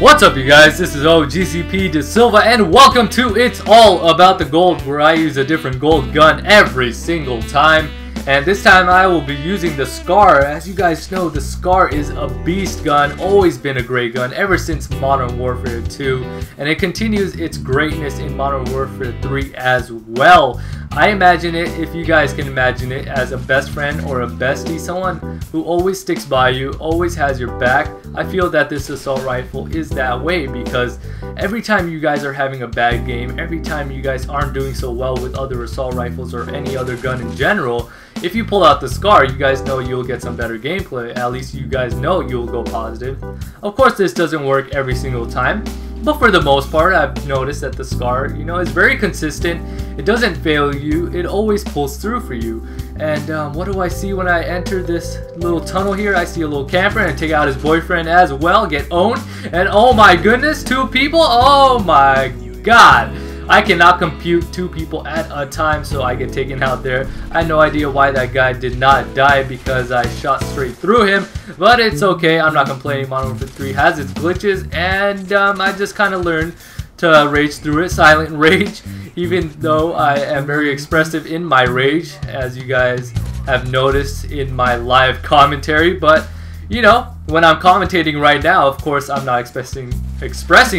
What's up, you guys? This is OGCP De Silva, and welcome to It's All About the Gold, where I use a different gold gun every single time. And this time I will be using the Scar. As you guys know, the Scar is a beast gun, always been a great gun ever since Modern Warfare 2, and it continues its greatness in Modern Warfare 3 as well. I imagine it, if you guys can imagine it, as a best friend or a bestie, someone who always sticks by you, always has your back. I feel that this assault rifle is that way because every time you guys are having a bad game, every time you guys aren't doing so well with other assault rifles or any other gun in general, if you pull out the Scar, you guys know you'll get some better gameplay. At least you guys know you'll go positive. Of course, this doesn't work every single time, but for the most part, I've noticed that the Scar, is very consistent. It doesn't fail you. It always pulls through for you. And what do I see when I enter this little tunnel here? I see a little camper and take out his boyfriend as well, get owned. And oh my goodness, 2 people? Oh my god. I cannot compute 2 people at a time, so I get taken out there. I had no idea why that guy did not die because I shot straight through him, but it's okay. I'm not complaining. Modern Warfare 3 has its glitches, and I just kind of learned to rage through it, silent rage, even though I am very expressive in my rage, as you guys have noticed in my live commentary. But when I'm commentating right now, of course I'm not expressing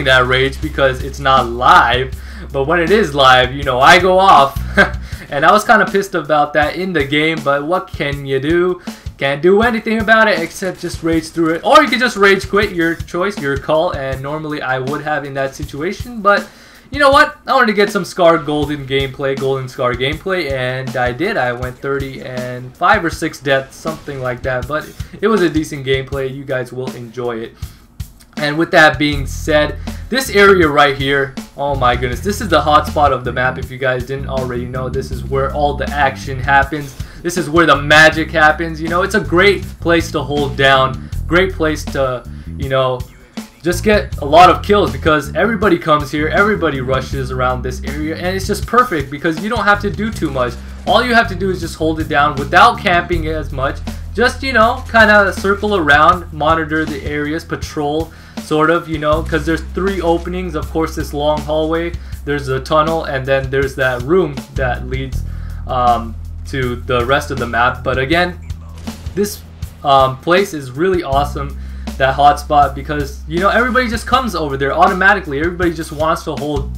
that rage because it's not live. But when it is live, I go off. And I was kind of pissed about that in the game, but what can you do? Can't do anything about it except just rage through it. Or you can just rage quit, your choice, your call. And normally I would have in that situation, but you know what? I wanted to get some Scar golden Scar gameplay, and I did. I went 30 and 5 or 6 deaths, something like that. But it was a decent gameplay. You guys will enjoy it. And with that being said, this area right here, oh my goodness, this is the hotspot of the map. If you guys didn't already know, this is where all the action happens. This is where the magic happens. It's a great place to hold down. Great place to, just get a lot of kills because everybody comes here, everybody rushes around this area, and it's just perfect because you don't have to do too much. All you have to do is just hold it down without camping as much. Just, kind of circle around, monitor the areas, patrol, sort of, because there's 3 openings. Of course, this long hallway, there's a tunnel, and then there's that room that leads to the rest of the map. But again, this place is really awesome, that hotspot, because everybody just comes over there automatically. Everybody just wants to hold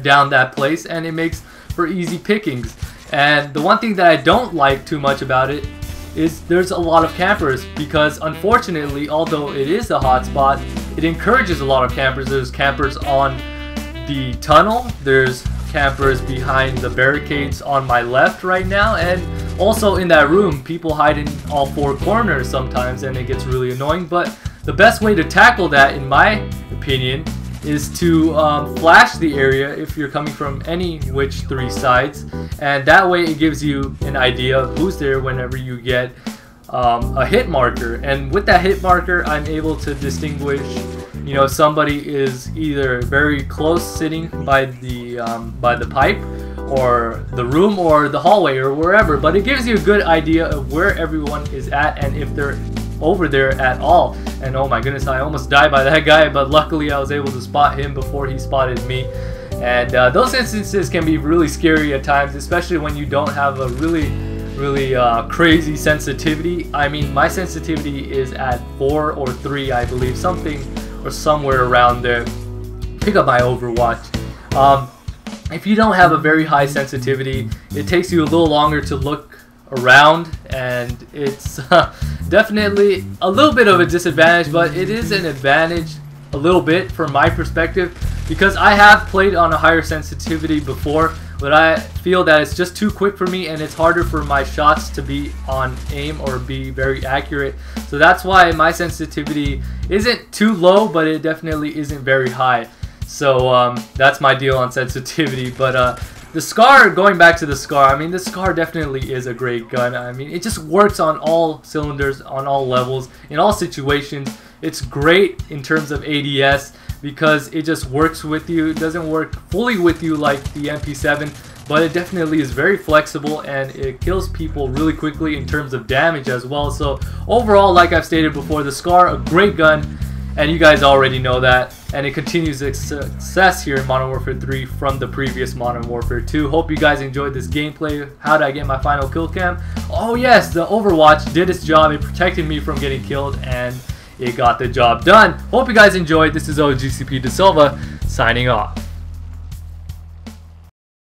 down that place, and it makes for easy pickings. And the one thing that I don't like too much about it is there's a lot of campers, because unfortunately, although it is a hotspot, it encourages a lot of campers. There's campers on the tunnel, there's campers behind the barricades on my left right now, and also in that room, people hide in all 4 corners sometimes, and it gets really annoying. But the best way to tackle that, in my opinion, is to flash the area if you're coming from any which 3 sides, and that way it gives you an idea of who's there whenever you get a hit marker. And with that hit marker, I'm able to distinguish somebody is either very close sitting by the pipe or the room or the hallway or wherever, but it gives you a good idea of where everyone is at and if they're over there at all. And oh my goodness, I almost died by that guy, but luckily I was able to spot him before he spotted me. And those instances can be really scary at times, especially when you don't have a really crazy sensitivity. I mean, my sensitivity is at 4 or 3, I believe, something or somewhere around there. Pick up my Overwatch. If you don't have a very high sensitivity, it takes you a little longer to look around, and it's definitely a little bit of a disadvantage, but it is an advantage a little bit from my perspective, because I have played on a higher sensitivity before, but I feel that it's just too quick for me, and it's harder for my shots to be on aim or be very accurate. So that's why my sensitivity isn't too low, but it definitely isn't very high. So that's my deal on sensitivity. But the Scar, going back to the Scar, I mean, the Scar definitely is a great gun. I mean, it just works on all cylinders, on all levels, in all situations. It's great in terms of ADS because it just works with you. It doesn't work fully with you like the MP7, but it definitely is very flexible, and it kills people really quickly in terms of damage as well. So overall, like I've stated before, the Scar, a great gun, and you guys already know that. and it continues its success here in Modern Warfare 3 from the previous Modern Warfare 2. Hope you guys enjoyed this gameplay. How did I get my final kill cam? Oh yes, the Overwatch did its job. It protected me from getting killed, and it got the job done. Hope you guys enjoyed. This is OGCP De Silva signing off.